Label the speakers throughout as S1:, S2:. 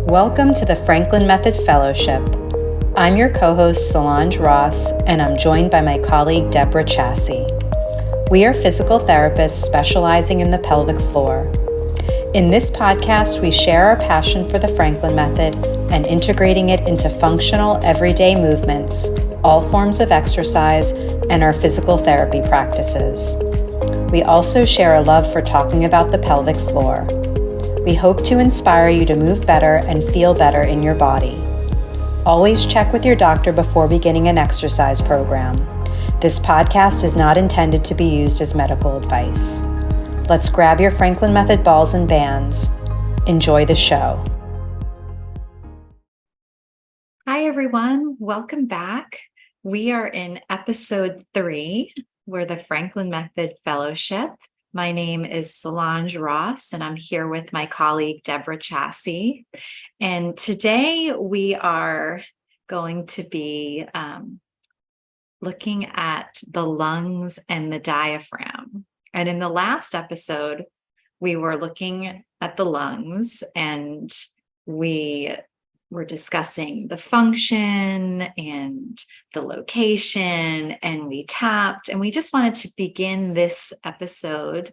S1: Welcome to the Franklin Method Fellowship. I'm your co-host Solange Ross, and I'm joined by my colleague Debora Chasse. We are physical therapists specializing in the pelvic floor. In this podcast, we share our passion for the Franklin Method and integrating it into functional, everyday movements, all forms of exercise, and our physical therapy practices. We also share a love for talking about the pelvic floor. We hope to inspire you to move better and feel better in your body. Always check with your doctor before beginning an exercise program. This podcast is not intended to be used as medical advice. Let's grab your Franklin Method balls and bands. Enjoy the show. Hi, everyone. Welcome back. We are in episode 3. We're the Franklin Method Fellowship. My name is Solange Ross, and I'm here with my colleague, Debora Chasse. And today we are going to be looking at the lungs and the diaphragm. And in the last episode, we were looking at the lungs and we were discussing the function and the location, and we tapped, and we just wanted to begin this episode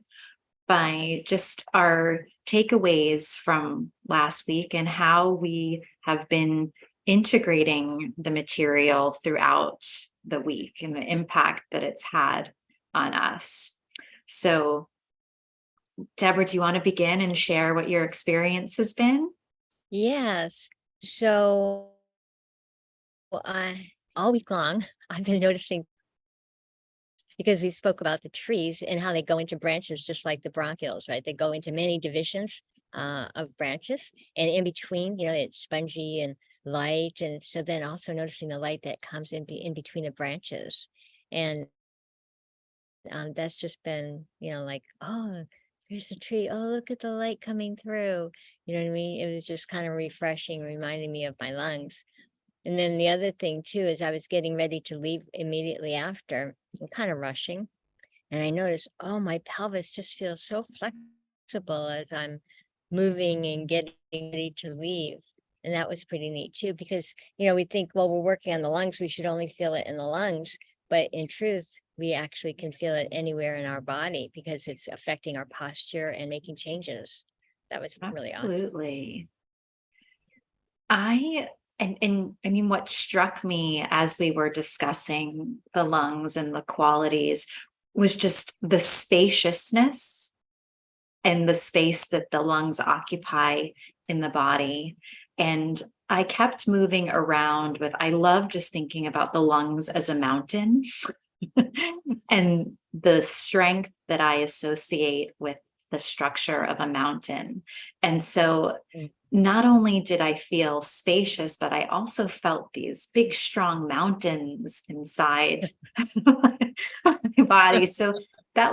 S1: by just our takeaways from last week and how we have been integrating the material throughout the week and the impact that it's had on us. So, Debora, do you want to begin and share what your experience has been?
S2: Yes. So all week long, I've been noticing, because we spoke about the trees and how they go into branches just like the bronchioles, right? They go into many divisions of branches, and in between, it's spongy and light. And so then also noticing the light that comes in between the branches. And that's just been, like, oh, here's the tree. Oh, look at the light coming through. You know what I mean? It was just kind of refreshing, reminding me of my lungs. And then the other thing too is I was getting ready to leave immediately after, I'm kind of rushing. And I noticed, oh, my pelvis just feels so flexible as I'm moving and getting ready to leave. And that was pretty neat too, because, we think, well, we're working on the lungs, we should only feel it in the lungs. But in truth, we actually can feel it anywhere in our body because it's affecting our posture and making changes. That was really awesome.
S1: Absolutely. I mean, what struck me as we were discussing the lungs and the qualities was just the spaciousness and the space that the lungs occupy in the body. And I kept moving around I love just thinking about the lungs as a mountain and the strength that I associate with the structure of a mountain. And so not only did I feel spacious, but I also felt these big, strong mountains inside my body. So it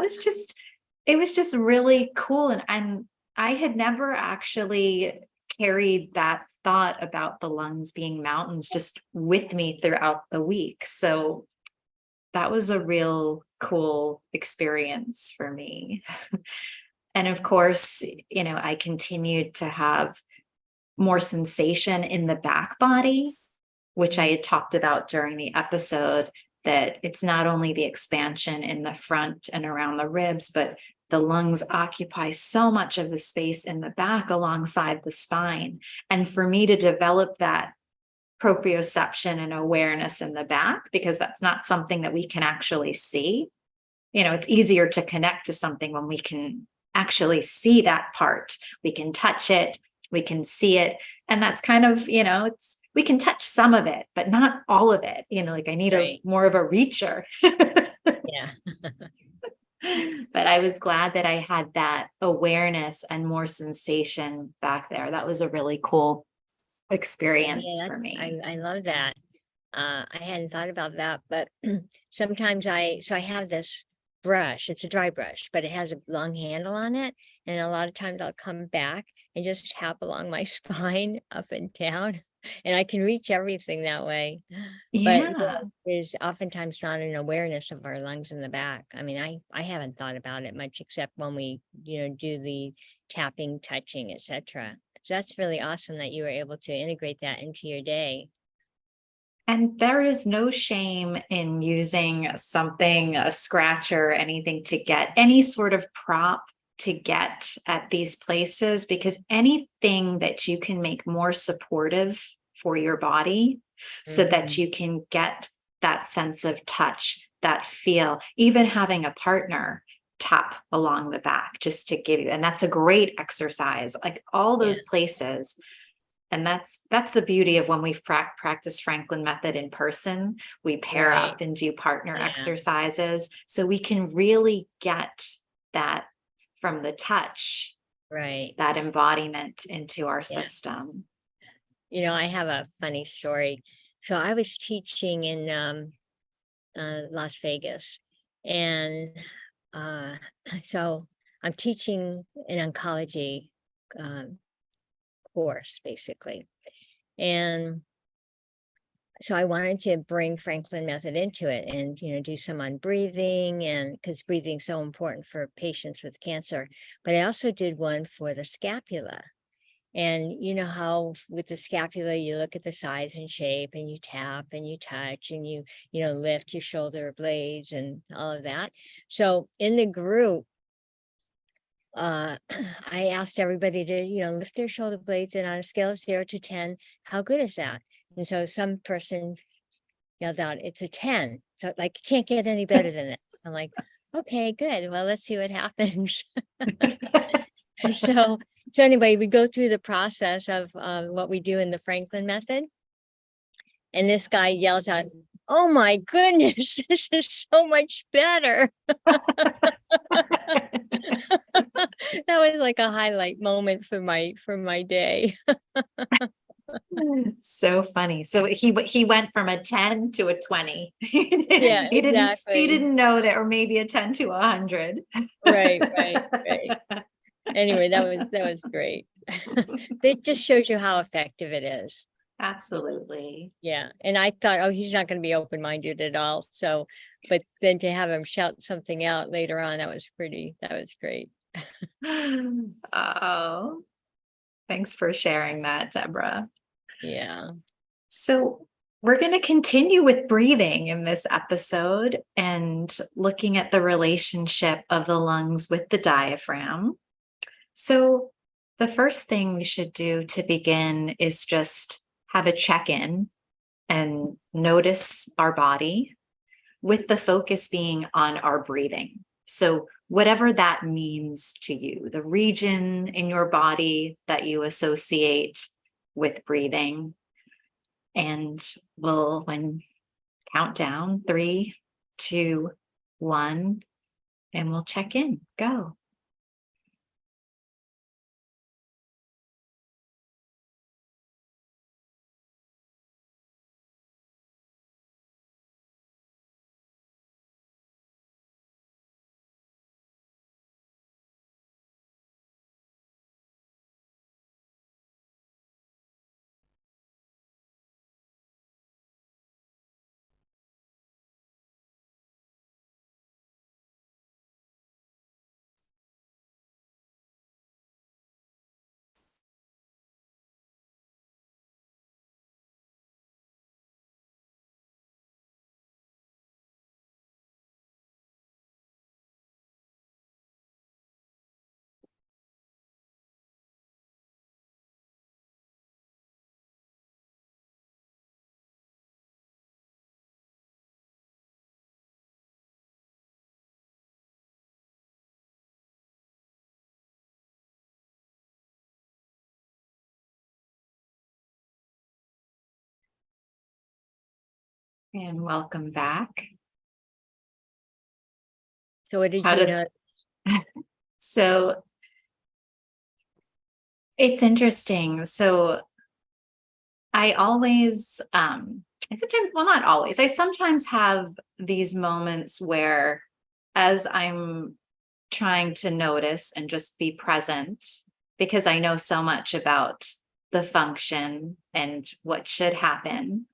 S1: was just really cool. And I had never actually carried that thought about the lungs being mountains just with me throughout the week. So that was a real cool experience for me. And of course, I continued to have more sensation in the back body, which I had talked about during the episode, that it's not only the expansion in the front and around the ribs, but the lungs occupy so much of the space in the back alongside the spine. And for me to develop that proprioception and awareness in the back, because that's not something that we can actually see. It's easier to connect to something when we can actually see that part. We can touch it, we can see it. And that's kind of, we can touch some of it, but not all of it. I need more of a reacher.
S2: Yeah.
S1: But I was glad that I had that awareness and more sensation back there. That was a really cool experience for me.
S2: I love that. I hadn't thought about that, but sometimes I have this brush. It's a dry brush, but it has a long handle on it. And a lot of times I'll come back and just tap along my spine up and down, and I can reach everything that way.
S1: Yeah.
S2: But there's oftentimes not an awareness of our lungs in the back. I mean, I haven't thought about it much, except when we, do the tapping, touching, etc. So that's really awesome that you were able to integrate that into your day.
S1: And there is no shame in using something, a scratcher, anything to get any sort of prop to get at these places, because anything that you can make more supportive for your body so that you can get that sense of touch, that feel, even having a partner tap along the back just to give you, and that's a great exercise, like all those places. And that's the beauty of when we practice Franklin method in person. We pair up and do partner exercises, so we can really get that from the touch, that embodiment into our system.
S2: You know, I have a funny story. So I was teaching in Las Vegas, and so I'm teaching an oncology course, basically. And so I wanted to bring Franklin method into it and, you know, do some on breathing, and because breathing is so important for patients with cancer. But I also did one for the scapula. And you know how with the scapula, you look at the size and shape, and you tap and you touch, and you know, lift your shoulder blades and all of that. So in the group, I asked everybody to, you know, lift their shoulder blades, and on a scale of 0 to 10, how good is that? And so some person yelled out, it's a 10. So like, can't get any better than it. I'm like, okay, good. Well, let's see what happens. So anyway, we go through the process of what we do in the Franklin method. And this guy yells out, oh my goodness, this is so much better. That was like a highlight moment for my day.
S1: So funny. So he went from a 10 to a 20.
S2: Yeah,
S1: he
S2: exactly.
S1: didn't know that, or maybe a 10 to 100.
S2: Right. Anyway, that was great. It just shows you how effective it is.
S1: Absolutely.
S2: Yeah. And I thought, oh, he's not going to be open-minded at all. So, but then to have him shout something out later on, that was great.
S1: Oh, thanks for sharing that, Deborah.
S2: Yeah.
S1: So we're going to continue with breathing in this episode and looking at the relationship of the lungs with the diaphragm. So the first thing we should do to begin is just have a check-in and notice our body, with the focus being on our breathing. So whatever that means to you, the region in your body that you associate with breathing. And we'll, when count down 3, 2, 1, and we'll check in. Go. And welcome back.
S2: So what did you know?
S1: So it's interesting. So I always, I sometimes, well, not always, I sometimes have these moments where, as I'm trying to notice and just be present, because I know so much about the function and what should happen,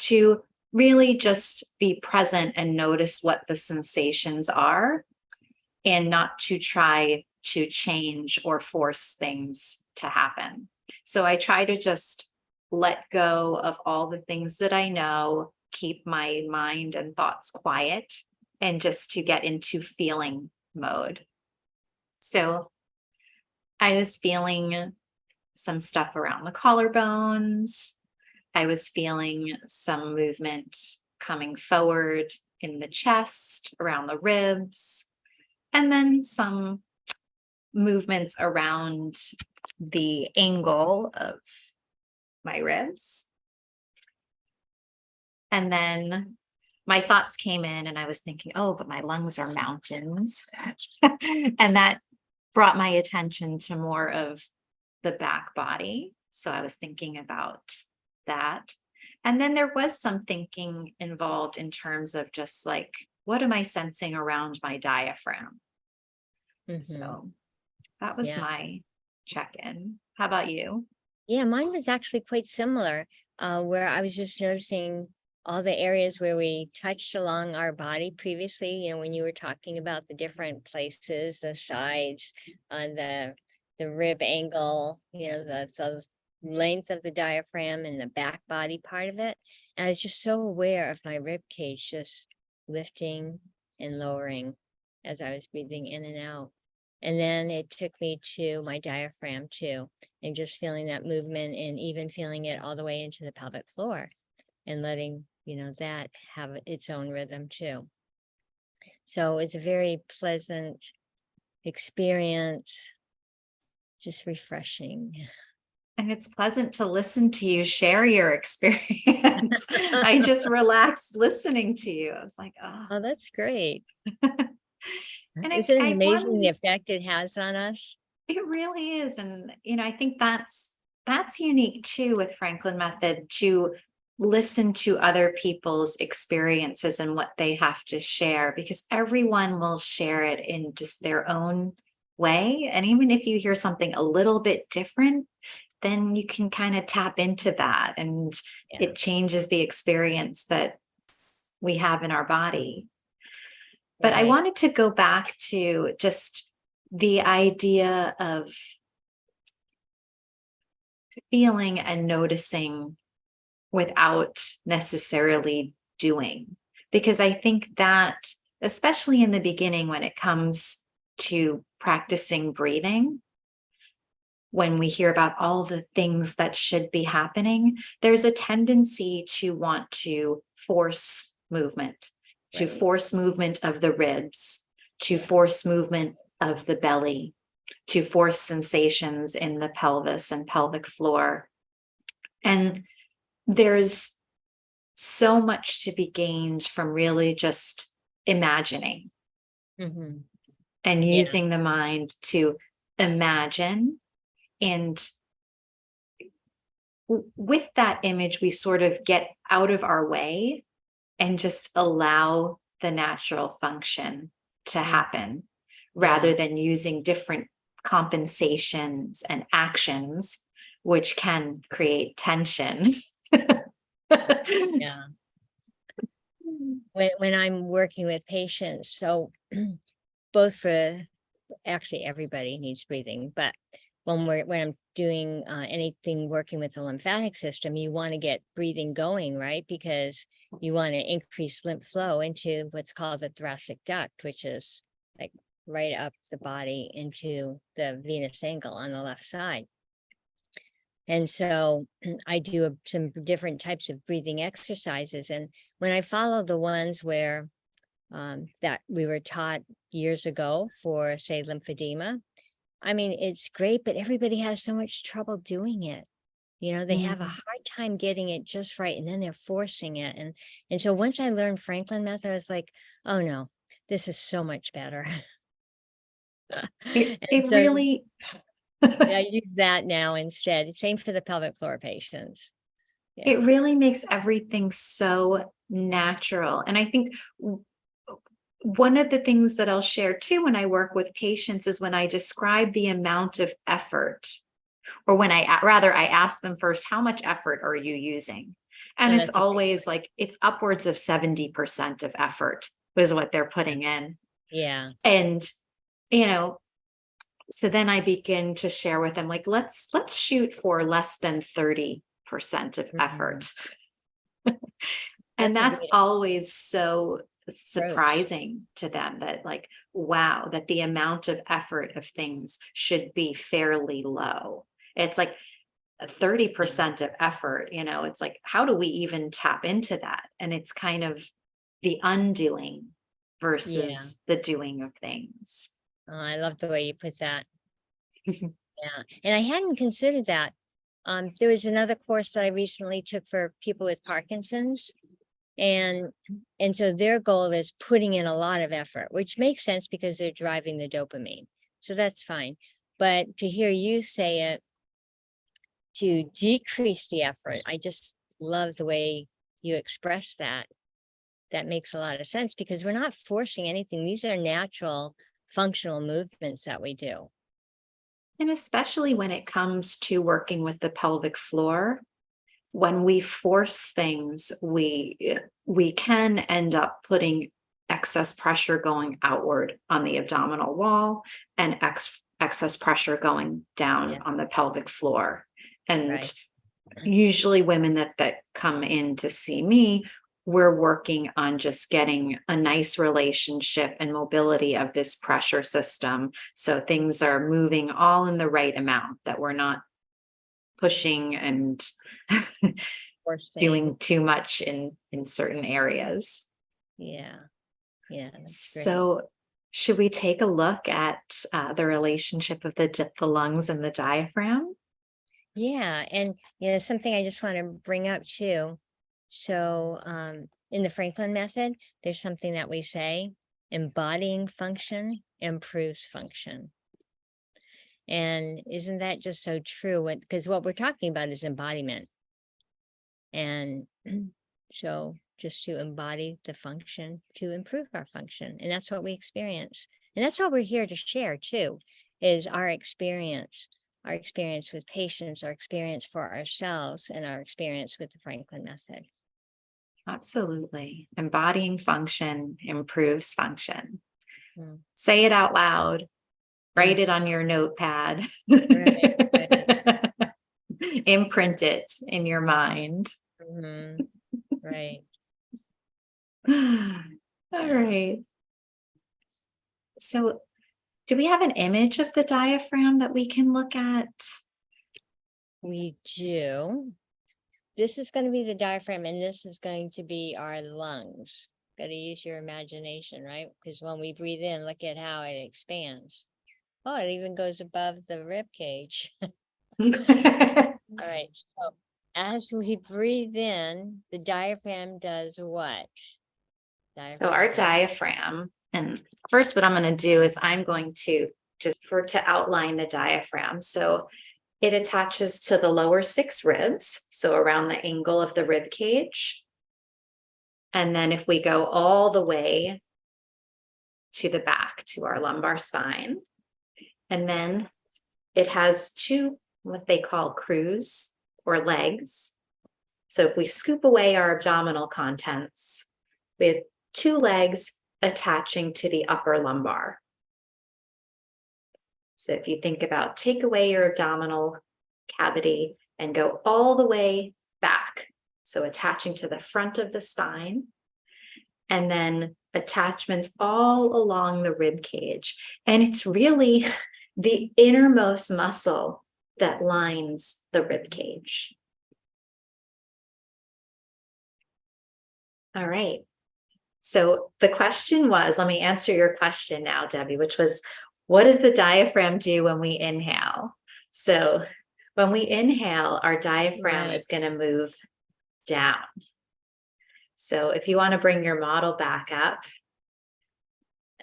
S1: to really just be present and notice what the sensations are, and not to try to change or force things to happen. So I try to just let go of all the things that I know, keep my mind and thoughts quiet, and just to get into feeling mode. So I was feeling some stuff around the collarbones. I was feeling some movement coming forward in the chest, around the ribs, and then some movements around the angle of my ribs. And then my thoughts came in and I was thinking, oh, but my lungs are mountains. And that brought my attention to more of the back body. So I was thinking about that. And then there was some thinking involved in terms of just like, what am I sensing around my diaphragm? So that was
S2: Yeah.
S1: my check-in. How about you?
S2: Yeah, mine was actually quite similar, where I was just noticing all the areas where we touched along our body previously, when you were talking about the different places, the sides, the rib angle, the length of the diaphragm and the back body part of it. And I was just so aware of my rib cage just lifting and lowering as I was breathing in and out. And then it took me to my diaphragm too, and just feeling that movement and even feeling it all the way into the pelvic floor and letting, that have its own rhythm too. So it's a very pleasant experience, just refreshing.
S1: And it's pleasant to listen to you share your experience. I just relaxed listening to you. I was like, oh.
S2: Oh, that's great.
S1: And
S2: Isn't it
S1: I
S2: amazing the
S1: wanted,
S2: effect it has on us?
S1: it really is. And, I think that's unique too with Franklin Method, to listen to other people's experiences and what they have to share, because everyone will share it in just their own way. And even if you hear something a little bit different, then you can kind of tap into that, and
S2: Yeah.
S1: it changes the experience that we have in our body. But I
S2: Right.
S1: wanted to go back to just the idea of feeling and noticing without necessarily doing, because I think that, especially in the beginning, when it comes to practicing breathing, when we hear about all the things that should be happening, there's a tendency to want to force movement, to
S2: Right.
S1: force movement of the ribs, to force movement of the belly, to force sensations in the pelvis and pelvic floor. And there's so much to be gained from really just imagining
S2: Mm-hmm.
S1: and
S2: Yeah.
S1: using the mind to imagine. And with that image, we sort of get out of our way and just allow the natural function to happen, rather than using different compensations and actions, which can create tension.
S2: Yeah. When I'm working with patients, so both for actually everybody needs breathing, but when I'm doing anything working with the lymphatic system, you want to get breathing going, right? Because you want to increase lymph flow into what's called the thoracic duct, which is like right up the body into the venous angle on the left side. And so I do some different types of breathing exercises. And when I follow the ones where that we were taught years ago for, say, lymphedema, I mean, it's great, but everybody has so much trouble doing it. They have a hard time getting it just right, and then they're forcing it. And so once I learned Franklin method, I was like, oh no, this is so much better.
S1: It
S2: And so
S1: really,
S2: I use that now instead. Same for the pelvic floor patients. Yeah.
S1: it really makes everything so natural. And I think one of the things that I'll share too when I work with patients is when I describe the amount of effort, or when I ask them first, how much effort are you using? And
S2: Oh,
S1: it's
S2: that's a great
S1: always like, it's upwards of 70% of effort is what they're putting in.
S2: Yeah.
S1: And, you know, So then I begin to share with them, like, let's shoot for less than 30% of effort. And
S2: That's a
S1: that's
S2: great
S1: always so
S2: approach.
S1: surprising to them, that like, wow, that the amount of effort of things should be fairly low. It's like a 30% of effort, it's like, how do we even tap into that? And it's kind of the undoing
S2: Yeah.
S1: versus the doing of things.
S2: Oh, I love the way you put that. Yeah. And I hadn't considered that. There was another course that I recently took for people with Parkinson's. And so their goal is putting in a lot of effort, which makes sense because they're driving the dopamine. So that's fine. But to hear you say it, to decrease the effort, I just love the way you express that. That makes a lot of sense because we're not forcing anything. These are natural functional movements that we do.
S1: And especially when it comes to working with the pelvic floor, when we force things, we can end up putting excess pressure going outward on the abdominal wall and excess pressure going down
S2: Yeah.
S1: on the pelvic floor. And
S2: Right.
S1: usually women that come in to see me, we're working on just getting a nice relationship and mobility of this pressure system, so things are moving all in the right amount, that we're not pushing and
S2: Forcing.
S1: doing too much in certain areas.
S2: Yeah. Yeah. That's great.
S1: So should we take a look at the relationship of the lungs and the diaphragm?
S2: Yeah. And something I just want to bring up too. So in the Franklin method, there's something that we say, embodying function improves function. And isn't that just so true? Because what we're talking about is embodiment. And so just to embody the function to improve our function. And that's what we experience. And that's what we're here to share too, is our experience with patients, our experience for ourselves, and our experience with the Franklin method.
S1: Absolutely. Embodying function improves function.
S2: Mm.
S1: Say it out loud. Write
S2: Mm.
S1: it on your notepad.
S2: Right, right.
S1: Imprint it in your mind.
S2: Mhm. Right.
S1: All
S2: Yeah.
S1: right. So, do we have an image of the diaphragm that we can look at?
S2: We do. This is going to be the diaphragm, and this is going to be our lungs. Got to use your imagination, right? Because when we breathe in, look at how it expands. Oh, it even goes above the rib cage. All right. So as we breathe in, the diaphragm does what?
S1: So our
S2: Diaphragm does.
S1: diaphragm, and first what I'm going to do is I'm going to to outline the diaphragm. So it attaches to the lower 6 ribs, so around the angle of the rib cage. And then if we go all the way to the back to our lumbar spine, and then it has 2 what they call crews or legs. So if we scoop away our abdominal contents, we have 2 legs attaching to the upper lumbar. So if you think about, take away your abdominal cavity and go all the way back. So attaching to the front of the spine, and then attachments all along the rib cage. And it's really the innermost muscle that lines the rib cage. All right. So the question was, let me answer your question now, Debbie, which was, what does the diaphragm do when we inhale? So when we inhale, our diaphragm
S2: Right.
S1: is going to move down. So if you want to bring your model back up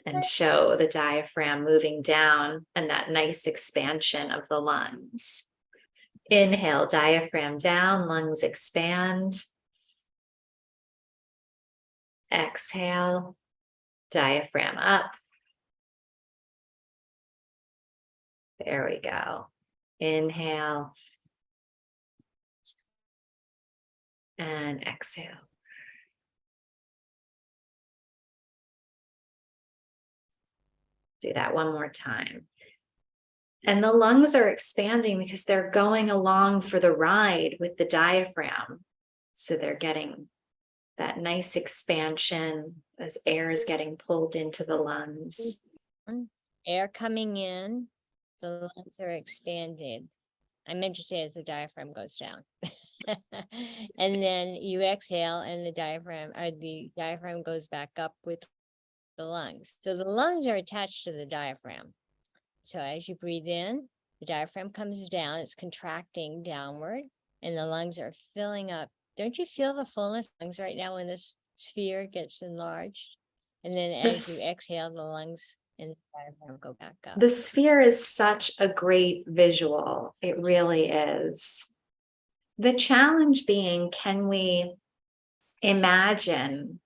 S1: and show the diaphragm moving down and that nice expansion of the lungs. Inhale, diaphragm down, lungs expand. Exhale, diaphragm up. There we go. Inhale and exhale. Do that one more time. And the lungs are expanding because they're going along for the ride with the diaphragm. So they're getting that nice expansion as air is getting pulled into the lungs.
S2: Air coming in, the lungs are expanded. I meant to say as the diaphragm goes down. And then you exhale and the diaphragm goes back up with the lungs. So the lungs are attached to the diaphragm. So as you breathe in, the diaphragm comes down, it's contracting downward, and the lungs are filling up. Don't you feel the fullness of the lungs right now when this sphere gets enlarged? And then as you exhale, the lungs and the diaphragm go back up.
S1: The sphere is such a great visual. It really is. The challenge being, can we imagine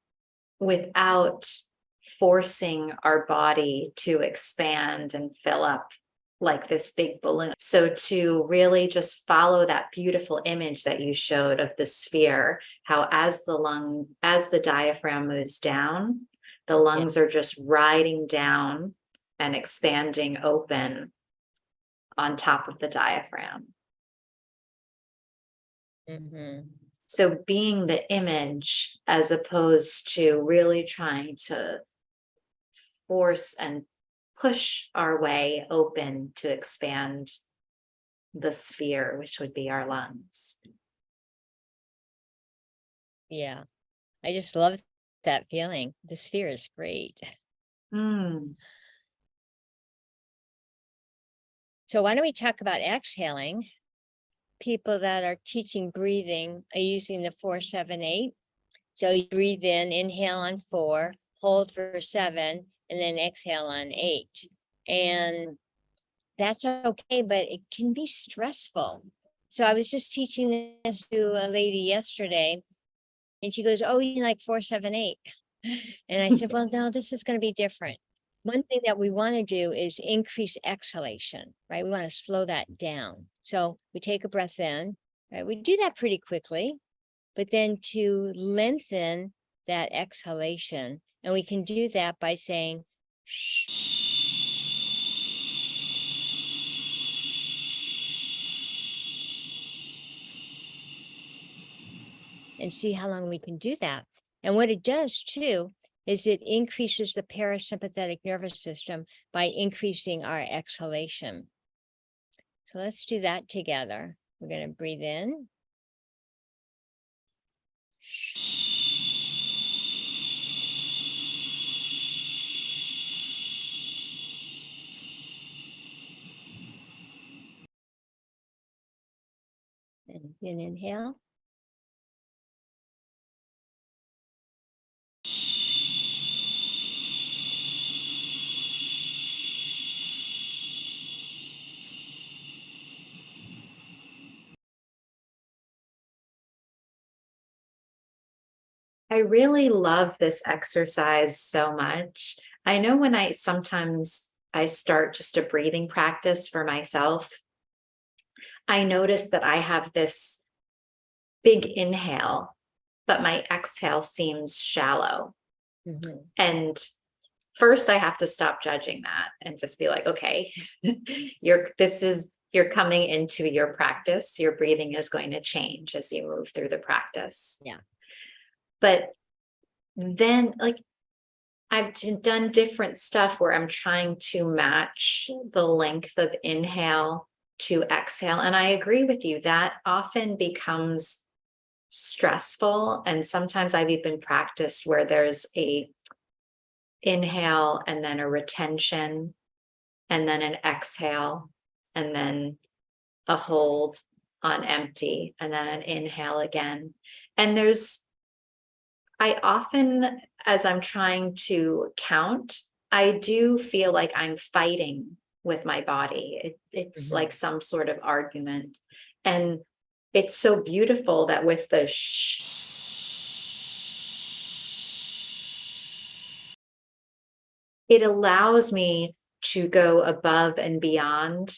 S1: without forcing our body to expand and fill up like this big balloon? So to really just follow that beautiful image that you showed of the sphere, how as the diaphragm moves down, the lungs are just riding down and expanding open on top of the diaphragm. So being the image as opposed to really trying to force and push our way open to expand the sphere, which would be our lungs.
S2: Yeah, I just love that feeling. The sphere is great. So why don't we talk about exhaling? People that are teaching breathing are using the 4-7-8. So you breathe in, inhale on 4, hold for 7, and then exhale on 8. And that's okay, but it can be stressful. So I was just teaching this to a lady yesterday, and she goes, "Oh, you like 4-7-8?" And I said, "Well, no, this is going to be different. One thing that we want to do is increase exhalation, right? We want to slow that down. So we take a breath in, right? We do that pretty quickly, but then to lengthen that exhalation, and we can do that by saying, shh. And see how long we can do that. And what it does too, is it increases the parasympathetic nervous system by increasing our exhalation. So let's do that together. We're going to breathe in. And then inhale.
S1: I really love this exercise so much. I know when I start just a breathing practice for myself, I notice that I have this big inhale, but my exhale seems shallow. And first I have to stop judging that and just be like, okay, you're coming into your practice. Your breathing is going to change as you move through the practice.
S2: Yeah.
S1: But then, like, I've done different stuff where I'm trying to match the length of inhale to exhale. And I agree with you, that often becomes stressful. And sometimes I've even practiced where there's a inhale and then a retention and then an exhale and then a hold on empty and then an inhale again. And I often, as I'm trying to count, I do feel like I'm fighting with my body. It's like some sort of argument. And it's so beautiful that with the shh, it allows me to go above and beyond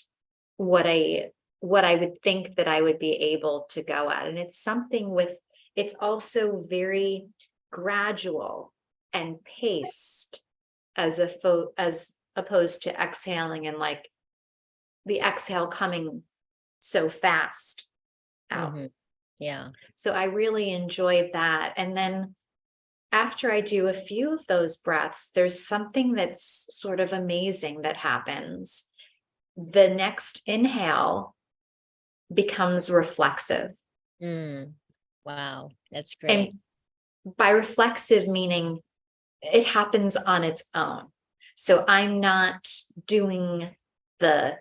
S1: what I would think that I would be able to go at. And it's also very gradual and paced as opposed to exhaling and like the exhale coming so fast out.
S2: Mhm. Yeah.
S1: So I really enjoyed that. And then after I do a few of those breaths, there's something that's sort of amazing that happens. The next inhale becomes reflexive.
S2: Mm. Wow. That's great.
S1: And by reflexive, meaning it happens on its own. So I'm not doing the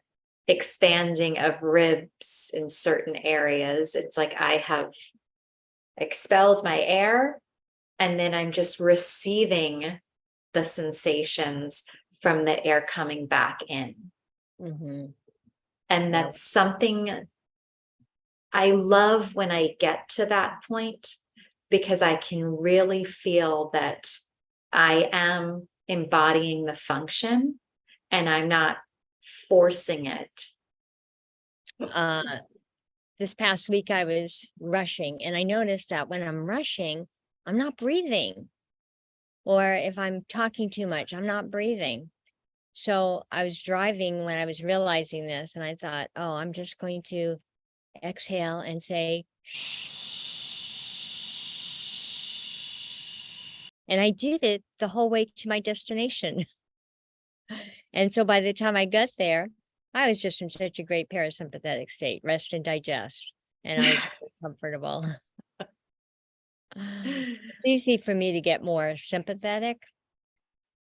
S1: expanding of ribs in certain areas. It's like I have expelled my air, and then I'm just receiving the sensations from the air coming back in.
S2: Mhm.
S1: And
S2: Yeah.
S1: that's something I love when I get to that point, because I can really feel that I am embodying the function and I'm not forcing it.
S2: Uh, this past week I was rushing, and I noticed that when I'm rushing, I'm not breathing. Or if I'm talking too much, I'm not breathing. So I was driving when I was realizing this, and I thought, oh, I'm just going to exhale and say, and I did it the whole way to my destination. And so by the time I got there, I was just in such a great parasympathetic state, rest and digest. And I was very comfortable. It's easy for me to get more sympathetic,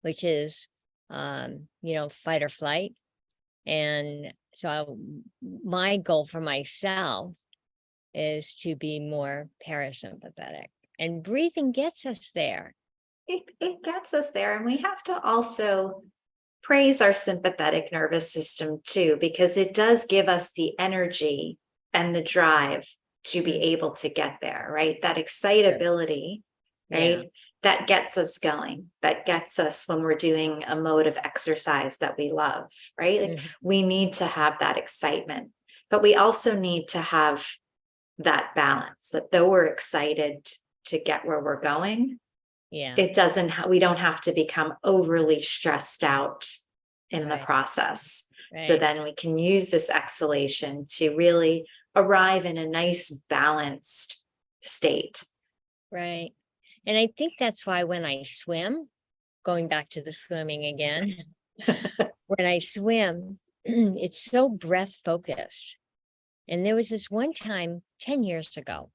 S2: which is, fight or flight. And so my goal for myself is to be more parasympathetic. And breathing gets us there.
S1: It gets us there. And we have to also praise our sympathetic nervous system too, because it does give us the energy and the drive to be able to get there, right? That excitability,
S2: Yeah.
S1: right? That gets us going, that gets us when we're doing a mode of exercise that we love, right? Like
S2: Mhm.
S1: we need to have that excitement, but we also need to have that balance that though we're excited to get where we're going,
S2: Yeah.
S1: it doesn't, we don't have to become overly stressed out in the
S2: Right.
S1: process. So
S2: Right.
S1: then we can use this exhalation to really arrive in a nice balanced state.
S2: Right. And I think that's why when I swim, going back to the swimming again, when I swim, it's so breath focused. And there was this one time 10 years ago,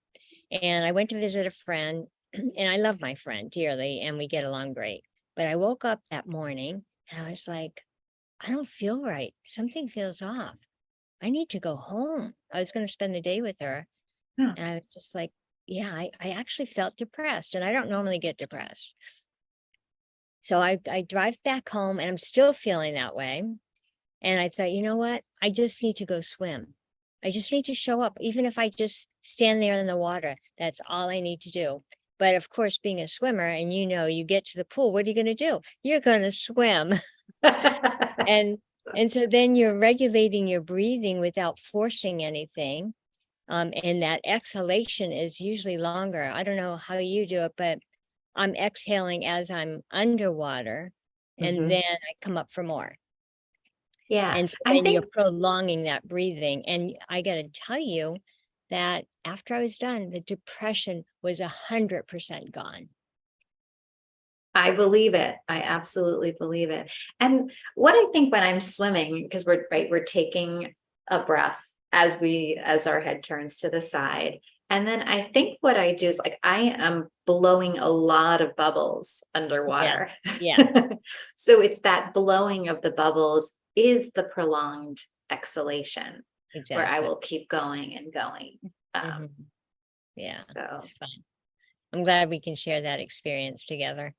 S2: and I went to visit a friend, and I love my friend dearly, and we get along great. But I woke up that morning and I was like, I don't feel right. Something feels off. I need to go home. I was going to spend the day with her.
S1: Yeah.
S2: And I was just like, yeah, I actually felt depressed, and I don't normally get depressed. So I drive back home and I'm still feeling that way. And I thought, you know what? I just need to go swim. I just need to show up, even if I just stand there in the water. That's all I need to do. But of course, being a swimmer, and you get to the pool, what are you going to do? You're going to swim. And so then you're regulating your breathing without forcing anything. And that exhalation is usually longer. I don't know how you do it, but I'm exhaling as I'm underwater, and
S1: Mhm.
S2: then I come up for more.
S1: Yeah,
S2: And so
S1: I
S2: then you're
S1: think
S2: prolonging that breathing. And I got to tell you that after I was done, the depression was 100% gone.
S1: I believe it. I absolutely believe it. And what I think when I'm swimming, because we're taking a breath as our head turns to the side. And then I think what I do is like I am blowing a lot of bubbles
S2: Yeah.
S1: underwater.
S2: Yeah.
S1: So it's that blowing of the bubbles is the prolonged exhalation where I
S2: Exactly.
S1: will keep going and going.
S2: Mhm. Yeah.
S1: So
S2: It's fun. I'm glad we can share that experience together.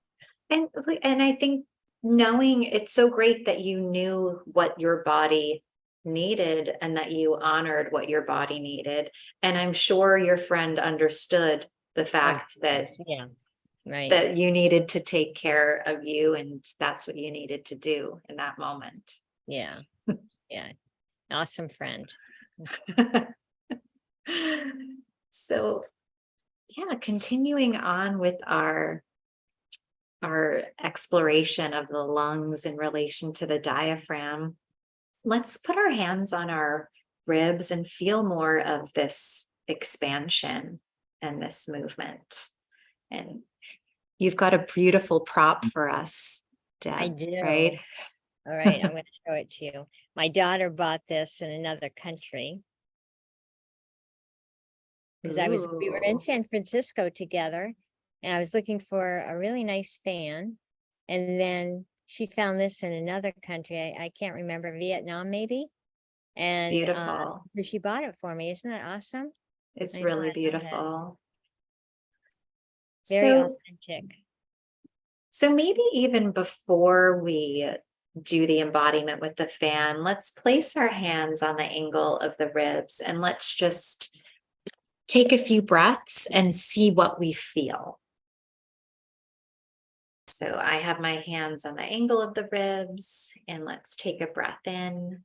S1: And I think knowing it's so great that you knew what your body needed and that you honored what your body needed. And I'm sure your friend understood the
S2: Of
S1: fact that
S2: course. Yeah. Right.
S1: that you needed to take care of you and that's what you needed to do in that moment.
S2: Yeah. Yeah. Awesome friend.
S1: So yeah, continuing on with our exploration of the lungs in relation to the diaphragm. let's put our hands on our ribs and feel more of this expansion and this movement. And you've got a beautiful prop for us, Deb,
S2: I do.
S1: right?
S2: All right, I'm going to show it to you. My daughter bought this in another country. Because we were in
S1: Ooh,
S2: San Francisco together, and I was looking for a really nice fan. And then she found this in another country. I can't remember, Vietnam maybe. And
S1: beautiful.
S2: so she bought it for me. Isn't that awesome?
S1: It's
S2: I know,
S1: really
S2: I love it.
S1: beautiful.
S2: Very
S1: So,
S2: authentic.
S1: so maybe even before we do the embodiment with the fan, let's place our hands on the angle of the ribs and let's just take a few breaths and see what we feel. So I have my hands on the angle of the ribs, and let's take a breath in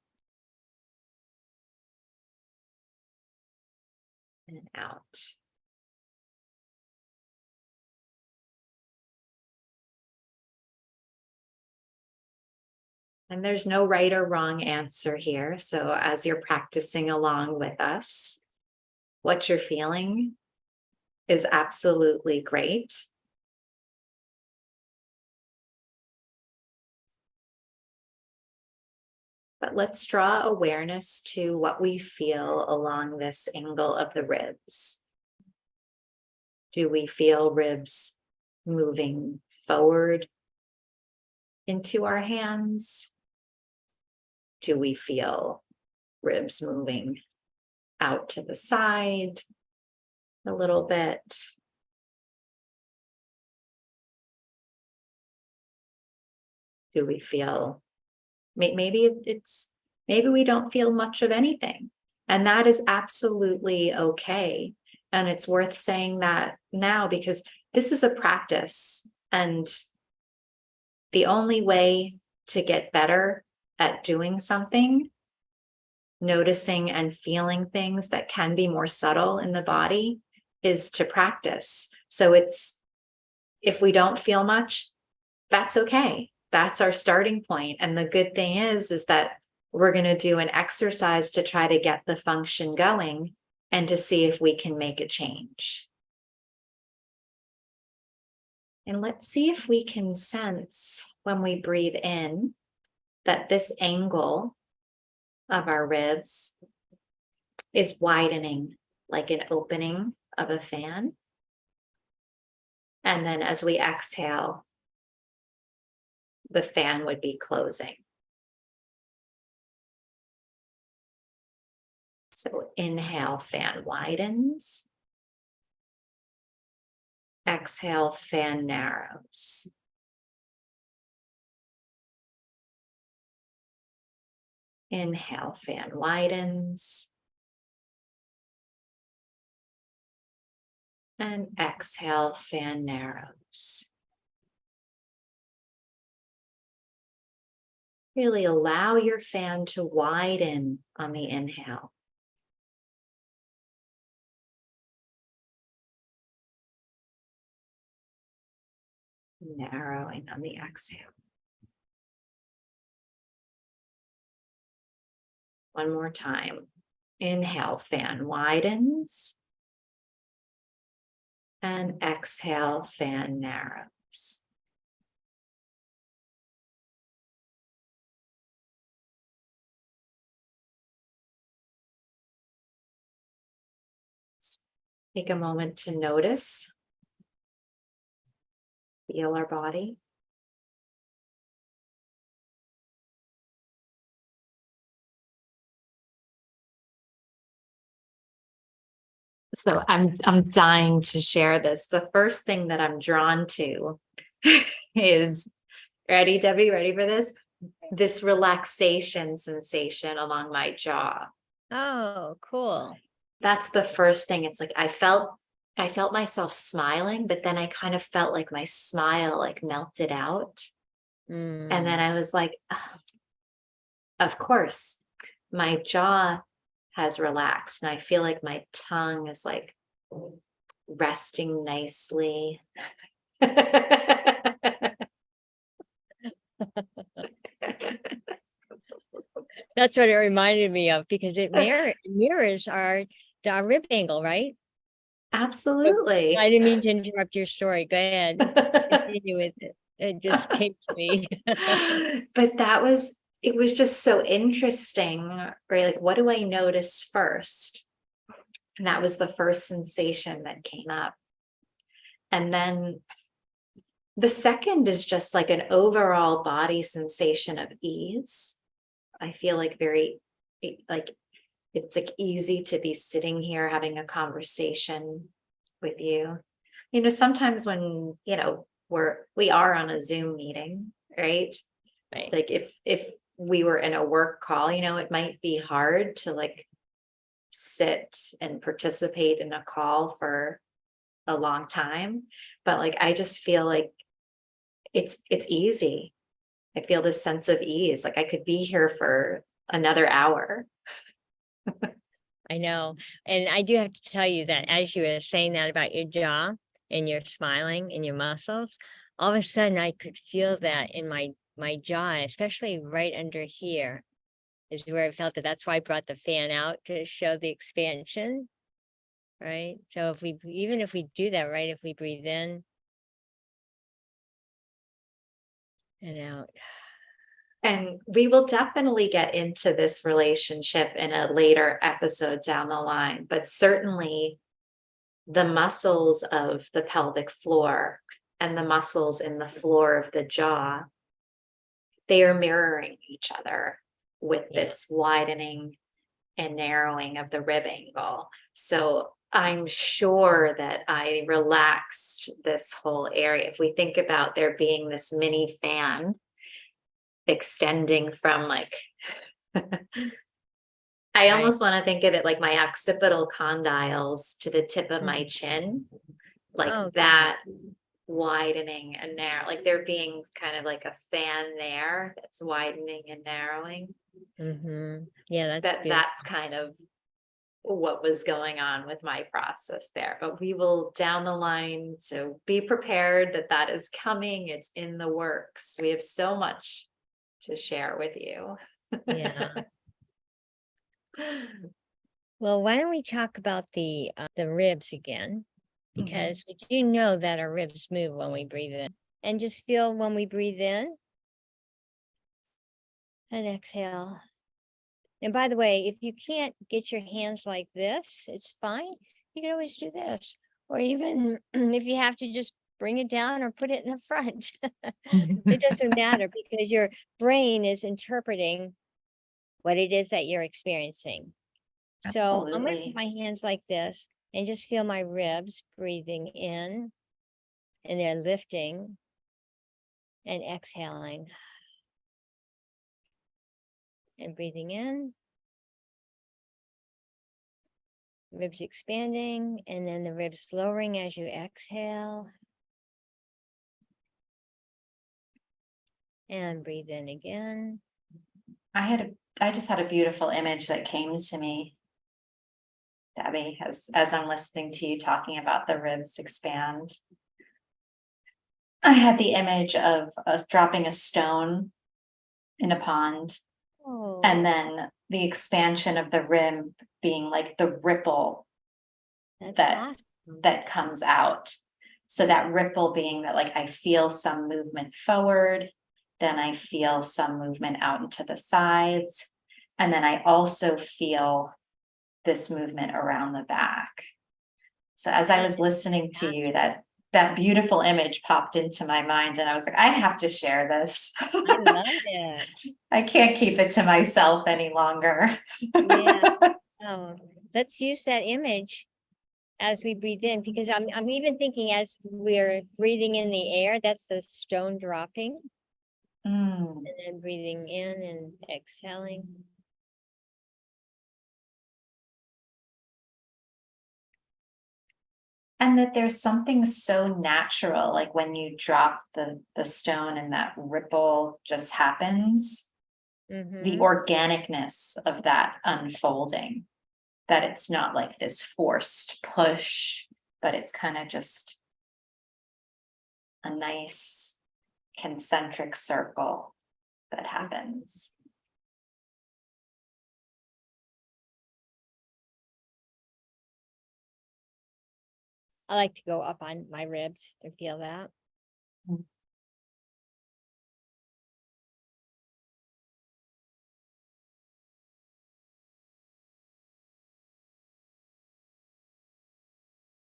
S1: and out. And there's no right or wrong answer here. So as you're practicing along with us, what you're feeling is absolutely great. But let's draw awareness to what we feel along this angle of the ribs. Do we feel ribs moving forward into our hands? Do we feel ribs moving out to the side a little bit? Do we feel maybe maybe we don't feel much of anything, and that is absolutely okay. And it's worth saying that now, because this is a practice, and the only way to get better at doing something, noticing and feeling things that can be more subtle in the body, is to practice. So if we don't feel much, that's okay. That's our starting point. And the good thing is that we're going to do an exercise to try to get the function going and to see if we can make a change. And let's see if we can sense when we breathe in that this angle of our ribs is widening like an opening of a fan. And then as we exhale, the fan would be closing. So inhale, fan widens. Exhale, fan narrows. Inhale, fan widens. And exhale, fan narrows. Really allow your fan to widen on the inhale. Narrowing on the exhale. One more time. Inhale, fan widens. And exhale, fan narrows. Take a moment to notice, feel our body. So I'm dying to share this. The first thing that I'm drawn to is, ready, Debbie? Ready for this? This relaxation sensation along my jaw.
S2: Oh, cool.
S1: That's the first thing. It's like I felt myself smiling, but then I kind of felt like my smile like melted out. And then I was like, "Ah, of course, my jaw has relaxed, and I feel like my tongue is like resting nicely."
S2: That's what it reminded me of because it mirrors our rib angle, right? But I
S1: Absolutely.
S2: didn't mean to interrupt your story. Go ahead. Continue with it. It just came to me.
S1: But it was just so interesting, right? Like, what do I notice first? And that was the first sensation that came up. And then the second is just like an overall body sensation of ease. I feel like like it's like easy to be sitting here having a conversation with you. Sometimes when, we are on a Zoom meeting, right?
S2: Right.
S1: Like if we were in a work call, it might be hard to like sit and participate in a call for a long time. But like I just feel like it's easy. I feel this sense of ease. Like I could be here for another hour.
S2: I know. And I do have to tell you that as you were saying that about your jaw and your smiling and your muscles, all of a sudden I could feel that in my jaw, especially right under here is where I felt it. That's why I brought the fan out to show the expansion. Right. So even if we do that, right, if we breathe in and out.
S1: And we will definitely get into this relationship in a later episode down the line, but certainly the muscles of the pelvic floor and the muscles in the floor of the jaw, they are mirroring each other with
S2: Yeah.
S1: this widening and narrowing of the rib angle. So I'm sure that I relaxed this whole area. If we think about there being this mini fan extending from like, I
S2: Right.
S1: almost want to think of it like my occipital condyles to the tip of my chin, like
S2: Oh,
S1: that widening and narrow, like there being kind of like a fan there that's widening and narrowing.
S2: yeah, that's beautiful.
S1: That's kind of what was going on with my process there. But we will down the line, so be prepared that that is coming. It's in the works. We have so much to share with you.
S2: Yeah. Well, why don't we talk about the ribs again?
S1: Mhm.
S2: Because we do know that our ribs move when we breathe in. And just feel when we breathe in and exhale. And by the way, if you can't get your hands like this, it's fine. You can always do this. Or even if you have to just bring it down or put it in the front. It doesn't matter because your brain is interpreting what it is that you're experiencing. So I'm going to put
S1: Absolutely.
S2: my hands like this and just feel my ribs breathing in and they're lifting and exhaling and breathing in, ribs expanding, and then the ribs lowering as you exhale. And breathe in again.
S1: I just had a beautiful image that came to me, Debbie, as I'm listening to you talking about the ribs expand. I had the image of us dropping a stone in a pond, and
S2: Oh,
S1: then the expansion of the rib being like the ripple
S2: that's
S1: that
S2: awesome.
S1: that comes out. So that ripple being that like I feel some movement forward, then I feel some movement out into the sides, and then I also feel this movement around the back. So as I
S2: That
S1: was
S2: is
S1: listening to you,
S2: fantastic.
S1: that beautiful image popped into my mind, and I was like, I have to share this.
S2: I love it.
S1: I can't keep it to myself any longer.
S2: Yeah. Oh, let's use that image as we breathe in because I'm even thinking as we're breathing in the air, that's the stone dropping
S1: Mm.
S2: and then breathing in and exhaling.
S1: And that there's something so natural, like when you drop the stone and that ripple just happens, the
S2: Mm-hmm.
S1: organicness of that unfolding, that it's not like this forced push, but it's kind of just a nice concentric circle that happens.
S2: I like to go up on my ribs and feel that.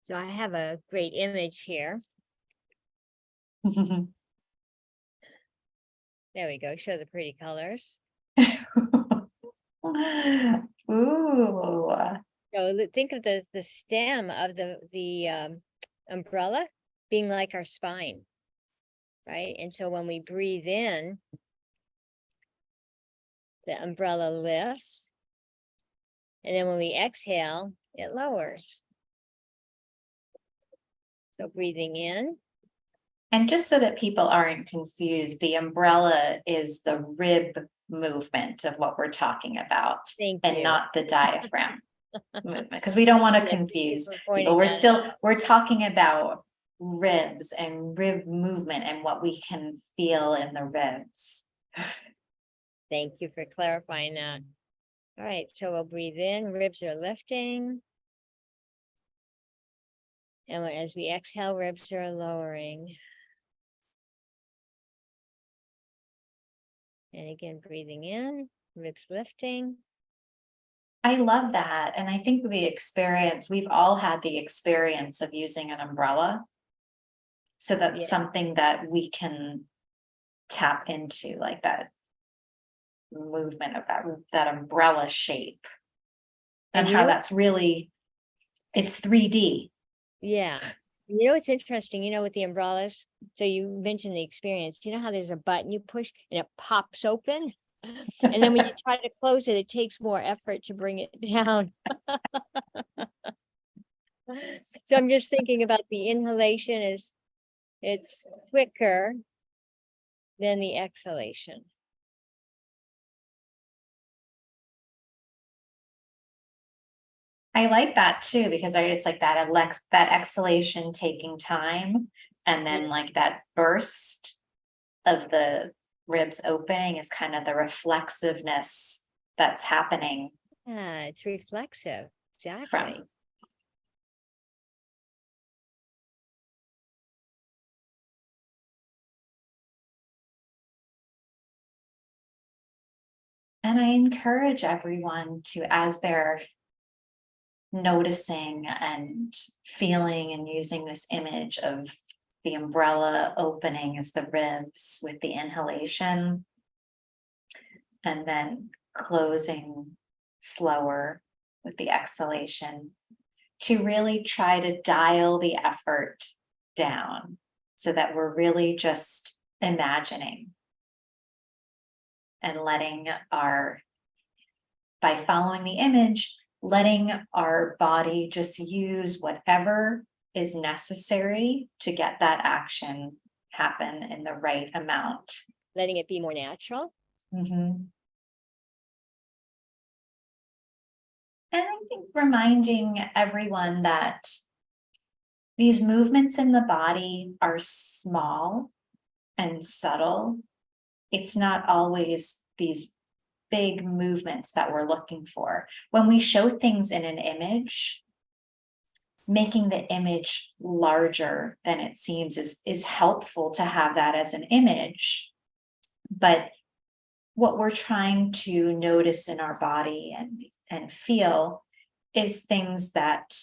S2: So I have a great image here. There we go. Show the pretty colors.
S1: Ooh.
S2: So think of the stem of the umbrella being like our spine, right? And so when we breathe in, the umbrella lifts, and then when we exhale, it lowers. So breathing in.
S1: And just so that people aren't confused, the umbrella is the rib movement of what we're talking about, and not the diaphragm movement, because we don't want to confuse people. We're talking about ribs and rib movement and what we can feel in the ribs.
S2: Thank you for clarifying that. All right, so we'll breathe in, ribs are lifting. And as we exhale, ribs are lowering. And again, breathing in, ribs lifting.
S1: I love that. And I think the experience, we've all had the experience of using an umbrella. So that's something that we can tap into, like that movement of that umbrella shape. And how that's really, it's 3D.
S2: Yeah. You know, it's interesting, with the umbrellas. So you mentioned the experience. You know how there's a button you push and it pops open? And then when you try to close it, it takes more effort to bring it down. So I'm just thinking about the inhalation it's quicker than the exhalation.
S1: I like that too, because it's like that exhalation taking time, and then like that burst of the ribs opening is kind of the reflexiveness that's happening.
S2: Yeah, it's reflexive. Exactly.
S1: And I encourage everyone to, as they're noticing and feeling and using this image of the umbrella opening as the ribs with the inhalation, and then closing slower with the exhalation, to really try to dial the effort down so that we're really just imagining and letting by following the image, letting our body just use whatever is necessary to get that action happen in the right amount.
S2: Letting it be more natural.
S1: Mm-hmm. And I think reminding everyone that these movements in the body are small and subtle. It's not always these big movements that we're looking for. When we show things in an image, making the image larger than it seems is helpful to have that as an image. But what we're trying to notice in our body and feel is things that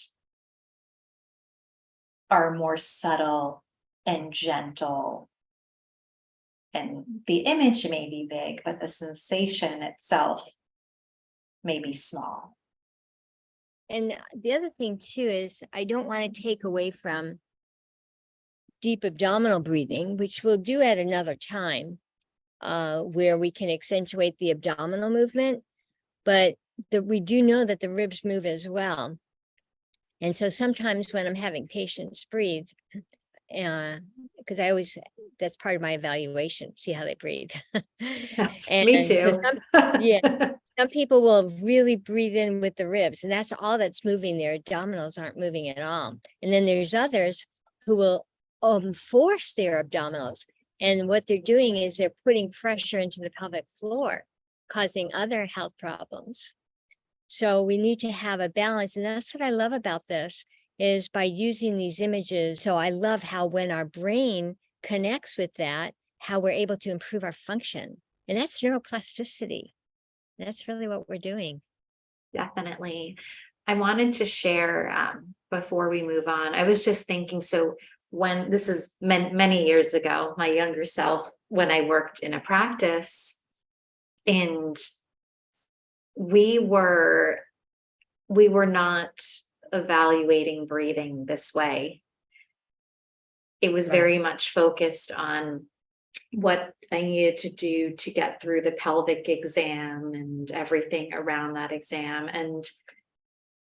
S1: are more subtle and gentle. And the image may be big, but the sensation itself may be small.
S2: And the other thing too is I don't want to take away from deep abdominal breathing, which we'll do at another time, where we can accentuate the abdominal movement, but we do know that the ribs move as well. And so sometimes when I'm having patients breathe, because that's part of my evaluation, see how they breathe.
S1: Me too.
S2: Some people will really breathe in with the ribs, and that's all that's moving. Their abdominals aren't moving at all. And then there's others who will force their abdominals. And what they're doing is they're putting pressure into the pelvic floor, causing other health problems. So we need to have a balance. And that's what I love about this, is by using these images. So I love how when our brain connects with that, how we're able to improve our function. And that's neuroplasticity. That's really what we're doing.
S1: Definitely. I wanted to share before we move on. I was just thinking, so when this is many years ago, my younger self, when I worked in a practice, and we were not evaluating breathing this way. It was very much focused on what I needed to do to get through the pelvic exam and everything around that exam. And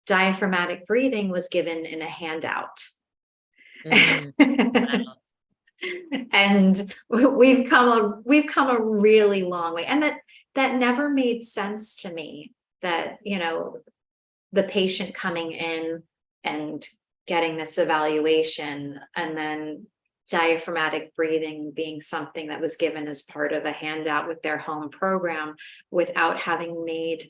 S1: diaphragmatic breathing was given in a handout.
S2: Mm, wow.
S1: And we've come a really long way. And that never made sense to me, that, you know, the patient coming in and getting this evaluation, and then diaphragmatic breathing being something that was given as part of a handout with their home program, without having made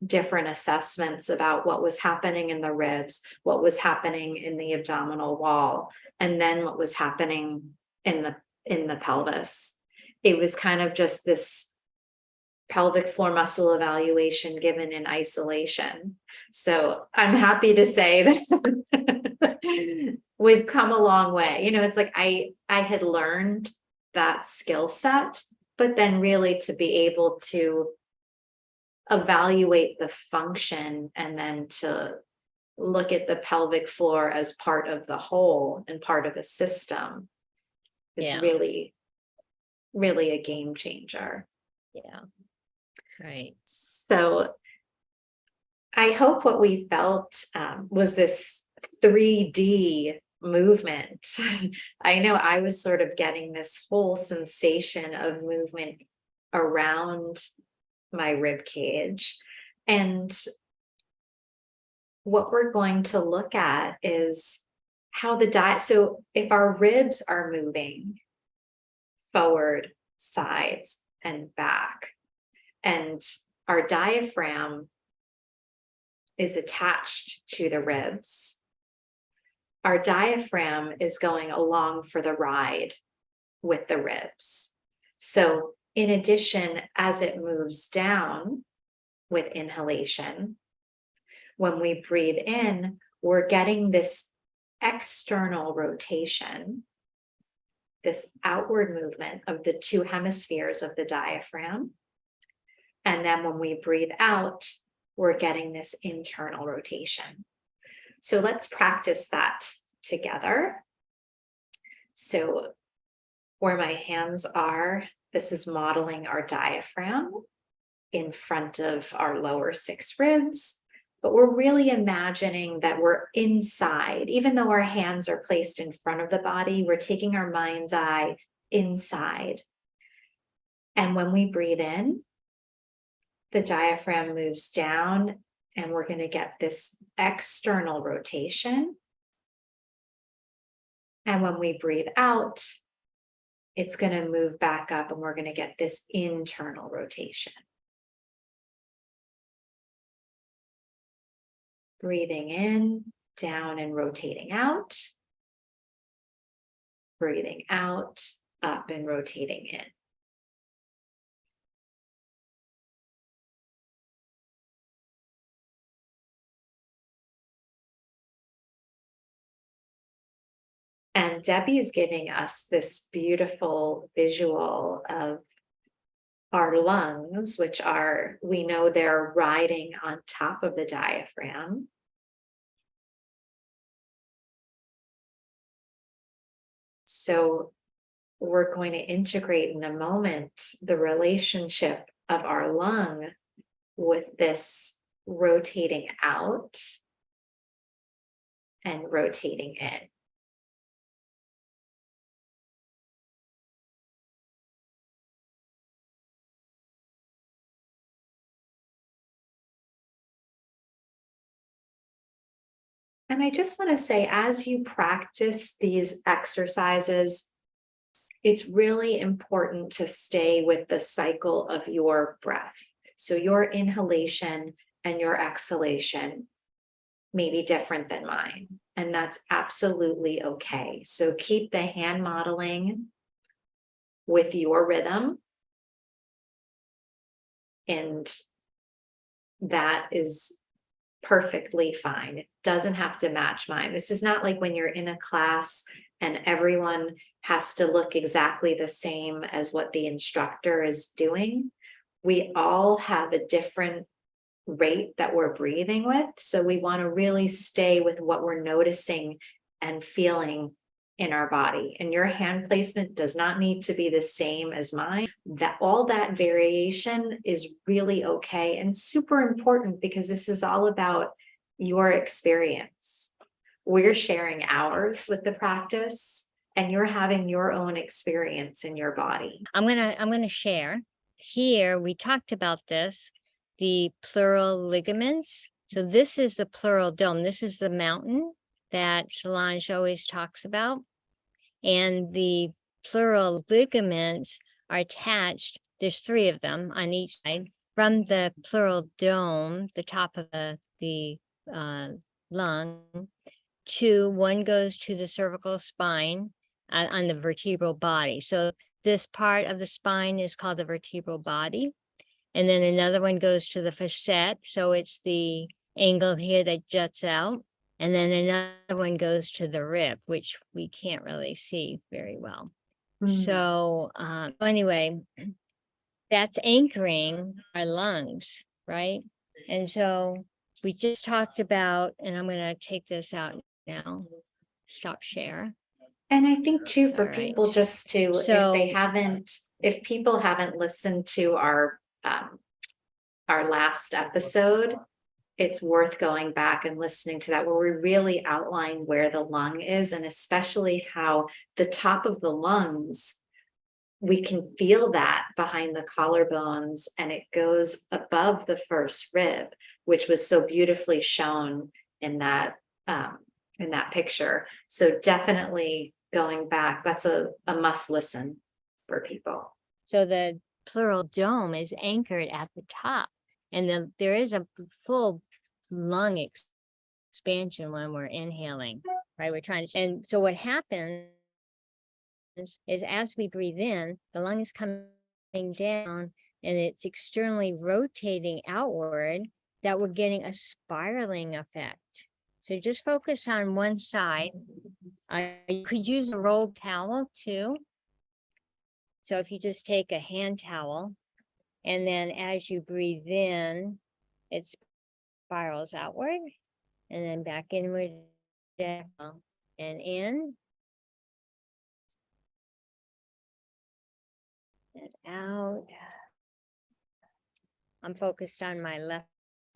S1: different assessments about what was happening in the ribs, what was happening in the abdominal wall, and then what was happening in the pelvis. It was kind of just this pelvic floor muscle evaluation given in isolation. So I'm happy to say that we've come a long way. You know, it's like I had learned that skill set, but then really to be able to evaluate the function and then to look at the pelvic floor as part of the whole and part of a system, it's really, really a game changer.
S2: Yeah. Right.
S1: So I hope what we felt was this 3D movement. I know I was sort of getting this whole sensation of movement around my rib cage. And what we're going to look at is how the diet, so if our ribs are moving forward, sides, and back, and our diaphragm is attached to the ribs, our diaphragm is going along for the ride with the ribs. So in addition, as it moves down with inhalation, when we breathe in, we're getting this external rotation, this outward movement of the two hemispheres of the diaphragm. And then when we breathe out, we're getting this internal rotation. So let's practice that together. So where my hands are, this is modeling our diaphragm in front of our lower 6 ribs, but we're really imagining that we're inside. Even though our hands are placed in front of the body, we're taking our mind's eye inside. And when we breathe in, the diaphragm moves down, and we're going to get this external rotation. And when we breathe out, it's going to move back up, and we're going to get this internal rotation. Breathing in, down, and rotating out. Breathing out, up, and rotating in. And Debbie is giving us this beautiful visual of our lungs, which are, we know they're riding on top of the diaphragm. So we're going to integrate in a moment the relationship of our lung with this rotating out and rotating in. And I just want to say, as you practice these exercises, it's really important to stay with the cycle of your breath. So your inhalation and your exhalation. may be different than mine, and that's absolutely okay. So keep the hand modeling with your rhythm, and that is perfectly fine. It doesn't have to match mine. This is not like when you're in a class and everyone has to look exactly the same as what the instructor is doing. We all have a different rate that we're breathing with. So we want to really stay with what we're noticing and feeling in our body. And your hand placement does not need to be the same as mine. That all that variation is really okay and super important, because this is all about your experience. We're sharing ours with the practice, and you're having your own experience in your body.
S2: I'm gonna share. Here we talked about this, the pleural ligaments. So this is the pleural dome. This is the mountain that Solange always talks about. And the pleural ligaments are attached. There's 3 of them on each side from the pleural dome, the top of the lung, to one goes to the cervical spine on the vertebral body. So this part of the spine is called the vertebral body. And then another one goes to the facet. So it's the angle here that juts out. And then another one goes to the rib, which we can't really see very well. So anyway, that's anchoring our lungs, right? And so we just talked about, and I'm going to take this out now, stop share.
S1: And I think too, for
S2: All
S1: people
S2: right.
S1: just to, if people haven't listened to our last episode, it's worth going back and listening to that, where we really outline where the lung is, and especially how the top of the lungs, we can feel that behind the collarbones, and it goes above the first rib, which was so beautifully shown in that picture. So definitely going back, that's a must listen for people.
S2: So the pleural dome is anchored at the top, and there is a full lung expansion when we're inhaling, right? We're trying to, and so what happens is as we breathe in, the lung is coming down and it's externally rotating outward, that we're getting a spiraling effect. So just focus on one side. You could use a rolled towel too. So if you just take a hand towel, and then as you breathe in, it spirals outward, and then back inward, and in, and out. I'm focused on my left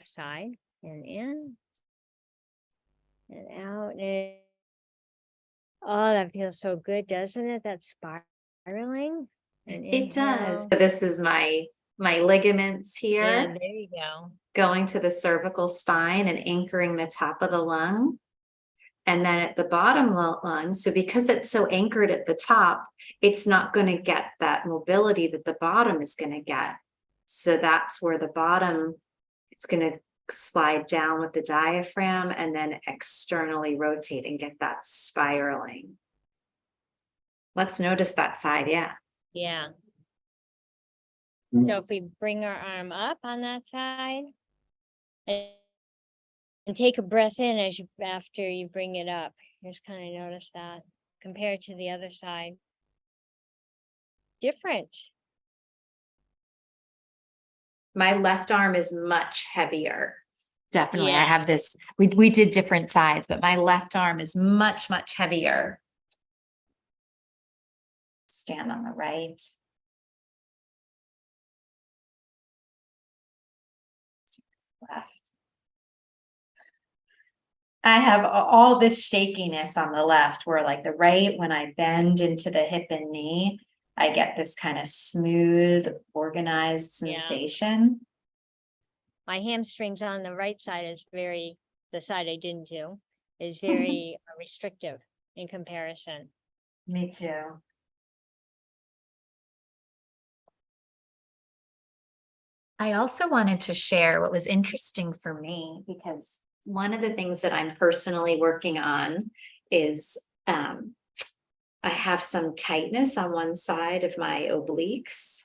S2: side, and in, and out. And oh, that feels so good, doesn't it? That spiraling. And
S1: It does.
S2: inhale.
S1: So this is my ligaments here,
S2: And there you go.
S1: going to the cervical spine and anchoring the top of the lung. And then at the bottom lung, so because it's so anchored at the top, it's not going to get that mobility that the bottom is going to get. So that's where the bottom, it's going to slide down with the diaphragm and then externally rotate and get that spiraling. Let's notice that side. Yeah.
S2: Yeah. So if we bring our arm up on that side and take a breath in after you bring it up, just kind of notice that compared to the other side. Different.
S1: My left arm is much heavier. Definitely.
S2: Yeah.
S1: I have this, we did different sides, but my left arm is much, much heavier. Stand on the right. Left. I have all this shakiness on the left, where like the right, when I bend into the hip and knee, I get this kind of smooth, organized sensation.
S2: My hamstrings on the right side is the side I didn't do, is very restrictive in comparison.
S1: Me too. I also wanted to share what was interesting for me, because one of the things that I'm personally working on is I have some tightness on one side of my obliques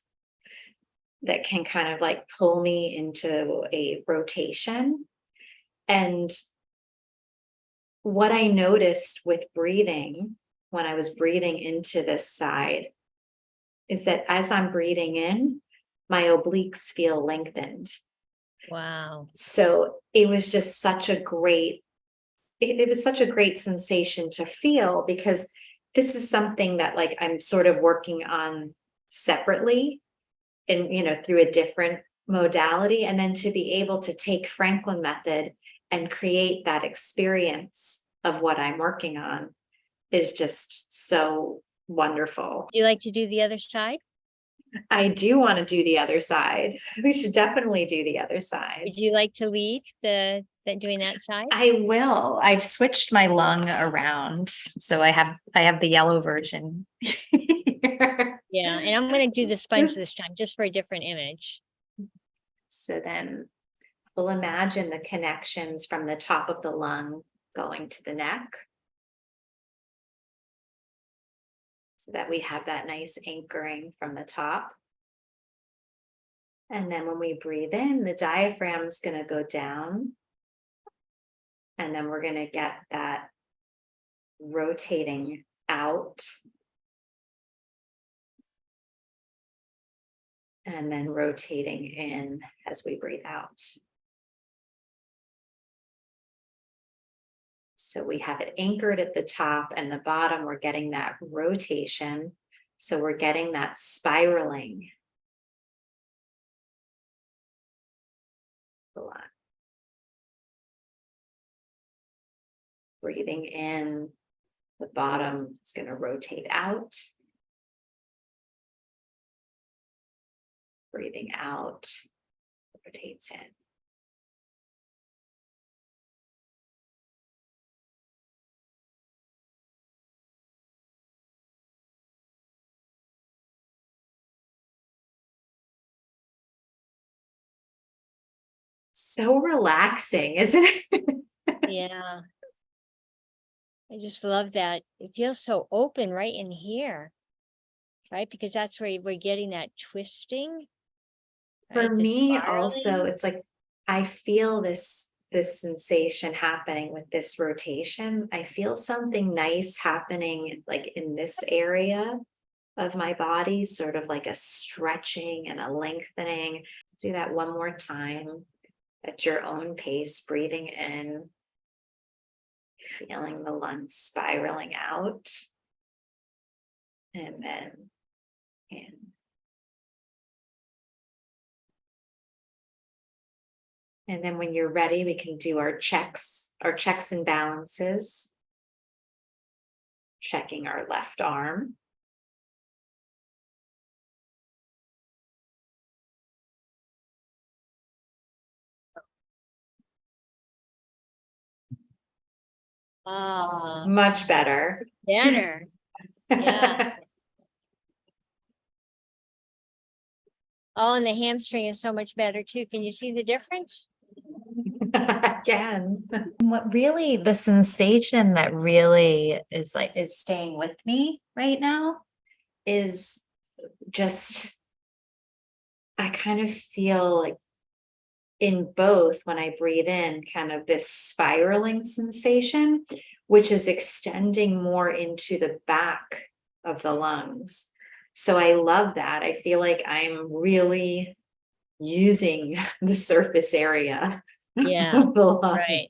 S1: that can kind of like pull me into a rotation. And what I noticed with breathing, when I was breathing into this side, is that as I'm breathing in, my obliques feel lengthened.
S2: Wow.
S1: So it was just such a great, it was such a great sensation to feel, because this is something that like I'm sort of working on separately and, through a different modality. And then to be able to take Franklin method and create that experience of what I'm working on is just so wonderful.
S2: Do you like to do the other side?
S1: I do want to do the other side. We should definitely do the other side.
S2: Would you like to lead doing that side?
S1: I will. I've switched my lung around. So I have the yellow version.
S2: Yeah, and I'm going to do the sponge this time, just for a different image.
S1: So then we'll imagine the connections from the top of the lung going to the neck, so that we have that nice anchoring from the top. And then when we breathe in, the diaphragm is going to go down. And then we're going to get that rotating out. And then rotating in as we breathe out. So we have it anchored at the top and the bottom, we're getting that rotation. So we're getting that spiraling. Breathing in, the bottom is going to rotate out. Breathing out, rotates in. So relaxing, isn't it?
S2: Yeah. I just love that. It feels so open right in here, right? Because that's where we're getting that twisting.
S1: For
S2: right? The
S1: me also,
S2: spiraling.
S1: it's like I feel this sensation happening with this rotation. I feel something nice happening like in this area of my body, sort of like a stretching and a lengthening. Do that one more time at your own pace, breathing in, feeling the lungs spiraling out, and then in. And then when you're ready, we can do our checks and balances. Checking our left arm.
S2: Ah,
S1: Much better.
S2: better. Yeah. Oh, and the hamstring is so much better too. Can you see the difference?
S1: Again. What really, the sensation that really is staying with me right now is just, I kind of feel like in both, when I breathe in, kind of this spiraling sensation, which is extending more into the back of the lungs. So I love that. I feel like I'm really using the surface area
S2: Yeah,
S1: of the
S2: right.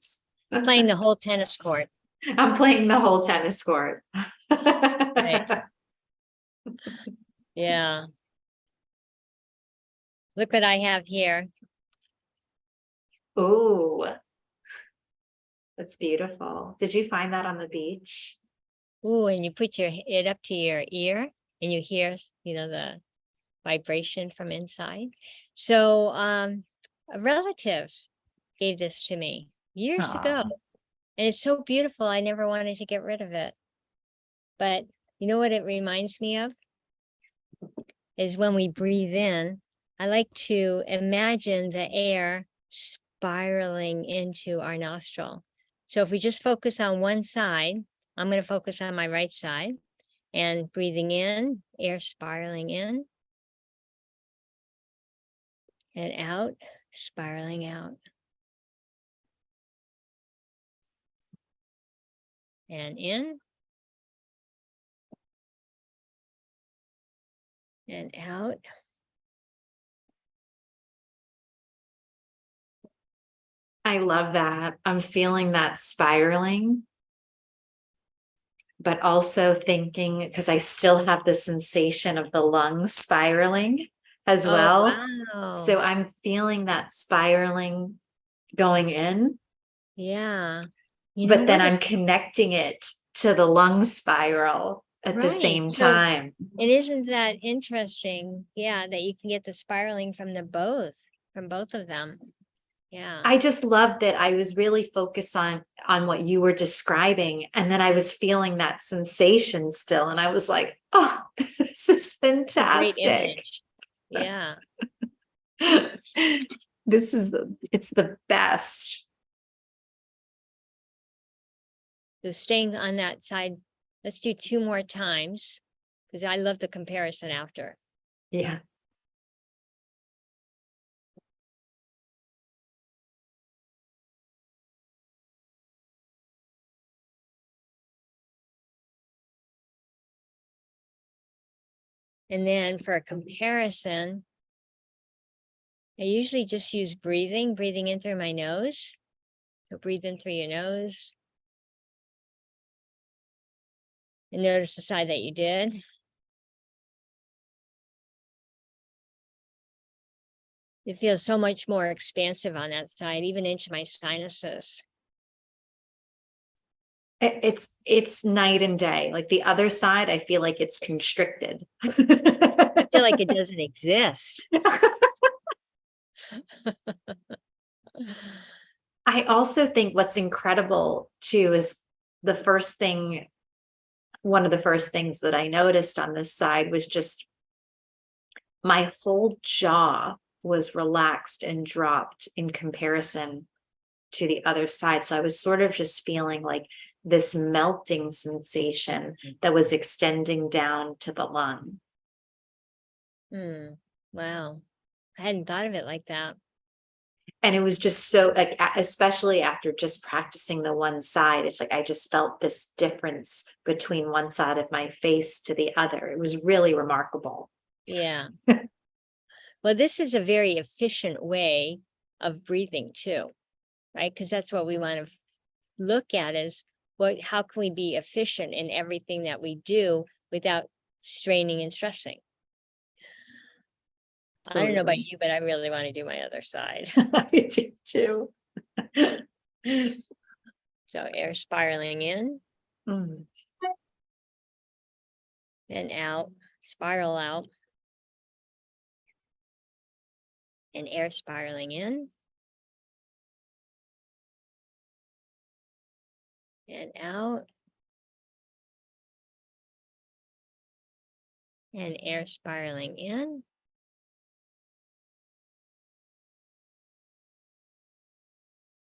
S1: lungs.
S2: Playing the whole tennis court.
S1: I'm playing the whole tennis court.
S2: Right. Yeah. Look what I have here.
S1: Ooh, that's beautiful. Did you find that on the beach?
S2: Ooh, and you put it up to your ear and you hear, the vibration from inside. So a relative gave this to me years ago.
S1: Aw.
S2: And it's so beautiful. I never wanted to get rid of it. But you know what it reminds me of? Is when we breathe in, I like to imagine the air spiraling into our nostril. So if we just focus on one side, I'm going to focus on my right side and breathing in, air spiraling in and out, spiraling out. And in and out.
S1: I love that. I'm feeling that spiraling, but also thinking, because I still have the sensation of the lungs spiraling as
S2: Oh,
S1: well. So
S2: wow.
S1: I'm feeling that spiraling going in,
S2: Yeah. You know
S1: but then
S2: what?
S1: I'm connecting it to the lung spiral at the
S2: Right.
S1: same
S2: So,
S1: time.
S2: and isn't that interesting? Yeah, that you can get the spiraling from from both of them. Yeah.
S1: I just love that I was really focused on what you were describing, and then I was feeling that sensation still, and I was like, oh, this is
S2: It's a great
S1: fantastic.
S2: image. Yeah.
S1: It's the best.
S2: So staying on that side, let's do 2 more times because I love the comparison after.
S1: Yeah.
S2: And then for a comparison, I usually just use breathing in through my nose. So breathe in through your nose. And notice the side that you did. It feels so much more expansive on that side, even into my sinuses.
S1: It's night and day. Like the other side, I feel like it's constricted.
S2: I feel like it doesn't exist.
S1: I also think what's incredible too is one of the first things that I noticed on this side was just my whole jaw was relaxed and dropped in comparison to the other side. So I was sort of just feeling like this melting sensation that was extending down to the lung.
S2: Wow. I hadn't thought of it like that.
S1: And it was just so, like, especially after just practicing the one side, it's like I just felt this difference between one side of my face to the other. It was really remarkable.
S2: Yeah. Well, this is a very efficient way of breathing too, right? Because that's what we want to look at is how can we be efficient in everything that we do without straining and stressing? I don't know about
S1: Absolutely.
S2: you, but I really want to do my other side.
S1: I do too.
S2: So air spiraling in
S1: Mm.
S2: and out, spiral out. And air spiraling in and out. And air spiraling in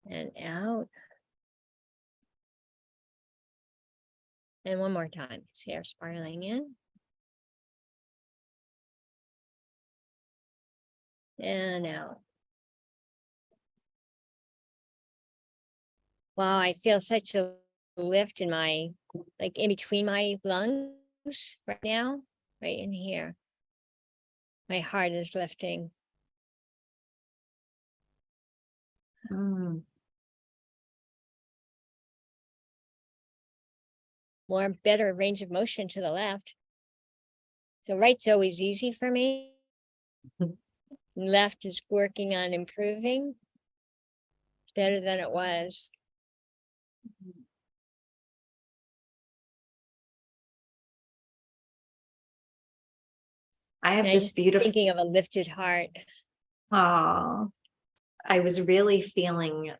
S2: and out. And one more time, it's air spiraling in and out. Wow, I feel such a lift in like in between my lungs right now, right in here. My heart is lifting.
S1: Mm.
S2: Better range of motion to the left. So right's always easy for me. Left is working on improving. It's better than it was.
S1: I have
S2: And I
S1: this
S2: just
S1: beautiful,
S2: thinking of a lifted heart.
S1: I was really feeling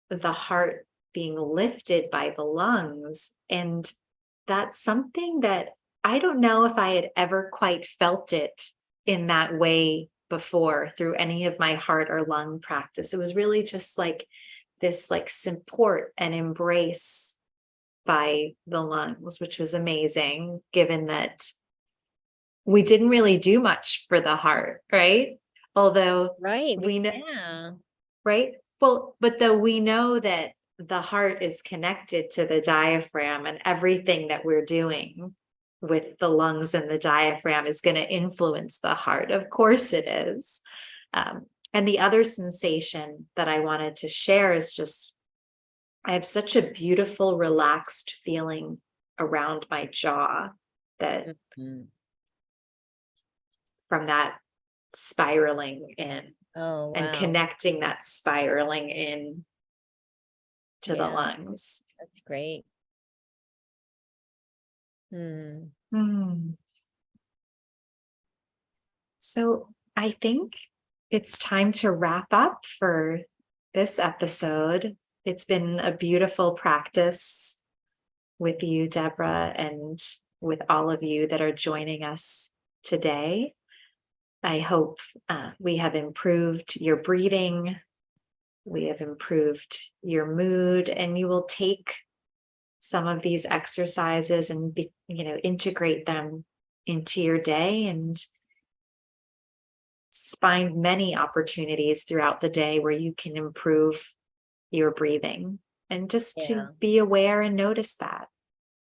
S1: the heart being lifted by the lungs. And that's something that I don't know if I had ever quite felt it in that way before through any of my heart or lung practice. It was really just like this like support and embrace by the lungs, which was amazing, given that we didn't really do much for the heart, right? Although
S2: Right.
S1: we know,
S2: Yeah.
S1: right? Well, but though we know that the heart is connected to the diaphragm, and everything that we're doing with the lungs and the diaphragm is going to influence the heart. Of course it is. And the other sensation that I wanted to share is just, I have such a beautiful, relaxed feeling around my jaw that
S2: Mhm.
S1: from that spiraling in
S2: Oh,
S1: and
S2: wow.
S1: connecting that spiraling in to the
S2: Yeah,
S1: lungs.
S2: that's great. Hmm.
S1: Hmm. So I think it's time to wrap up for this episode. It's been a beautiful practice with you, Deborah, and with all of you that are joining us today. I hope we have improved your breathing, we have improved your mood, and you will take some of these exercises and integrate them into your day and find many opportunities throughout the day where you can improve your breathing, and just to
S2: Yeah,
S1: be aware and notice that.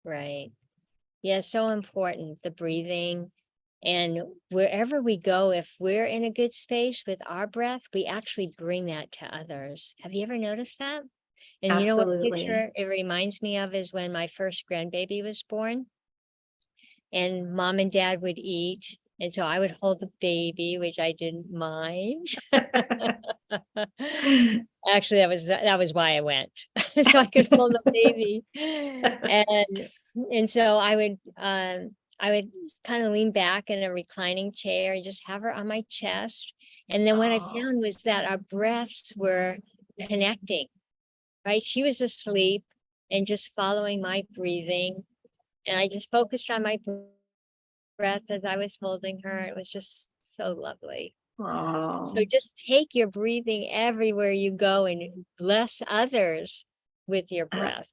S2: right. Yeah, so important, the breathing. And wherever we go, if we're in a good space with our breath, we actually bring that to others. Have you ever noticed that? And you know what
S1: Absolutely.
S2: picture it reminds me of is when my first grandbaby was born, and mom and dad would eat. And so I would hold the baby, which I didn't mind. Actually, that was why I went. So I could hold the baby. And so I would kind of lean back in a reclining chair and just have her on my chest. And then what I
S1: Oh,
S2: found was that our breaths were connecting, right? She was asleep and just following my breathing. And I just focused on my breath as I was holding her. It was just so lovely. So
S1: oh,
S2: just take your breathing everywhere you go and bless others with your
S1: uh,
S2: breath.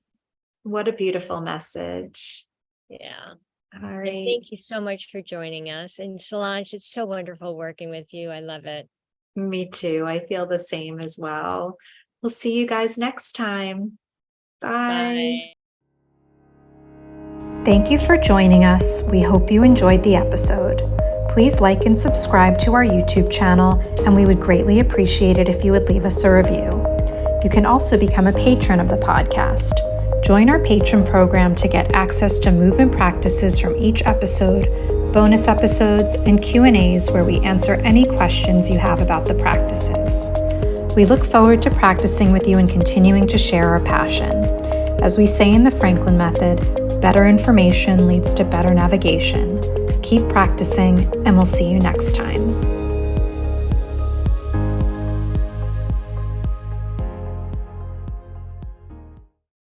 S1: what a beautiful message.
S2: Yeah.
S1: All
S2: And
S1: right.
S2: thank you so much for joining us. And Solange, it's so wonderful working with you. I love it.
S1: Me too. I feel the same as well. We'll see you guys next time. Bye.
S2: Bye.
S3: Thank you for joining us. We hope you enjoyed the episode. Please like and subscribe to our YouTube channel, and we would greatly appreciate it if you would leave us a review. You can also become a patron of the podcast. Join our patron program to get access to movement practices from each episode, bonus episodes, and Q&As where we answer any questions you have about the practices. We look forward to practicing with you and continuing to share our passion. As we say in the Franklin method, better information leads to better navigation. Keep practicing, and we'll see you next time.